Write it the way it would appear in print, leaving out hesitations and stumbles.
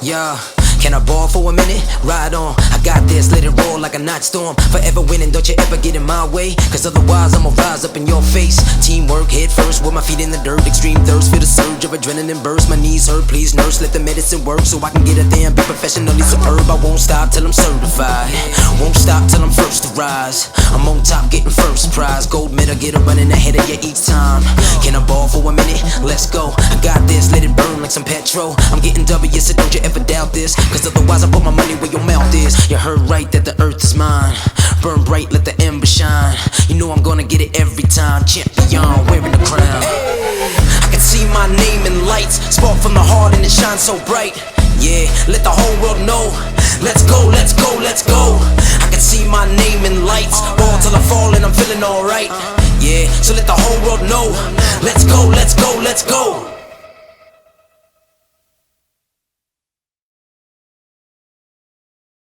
Yeah, can I ball for a minute? Ride on, I got this, let it roll like a night storm. Forever winning, don't you ever get in my way, cause otherwise I'ma rise up in your face. Teamwork, head first, with my feet in the dirt. Extreme thirst, feel the surge of adrenaline burst. My knees hurt, please nurse, let the medicine work, so I can get it there and be professionally superb. I won't stop till I'm certified, won't stop till I'm first to rise. I'm on top, getting first prize. Gold medal, get a running ahead of you each time. Can I ball for a minute? Let's go, I got this, let it burn like some petrol. I'm getting W, so don't you ever doubt this, cause otherwise I put my money where your mouth is. You heard right that the earth is mine. Burn bright, let the ember shine. You know I'm gonna get it every time. Champion, wearing the crown. I can see my name in lights, spark from the heart and it shines so bright. Yeah, let the whole world know. Let's go, let's go, let's go. I can see my name in lights, ball till I fall and I'm feeling alright. Yeah, so let the whole world know. Let's go, let's go, let's go.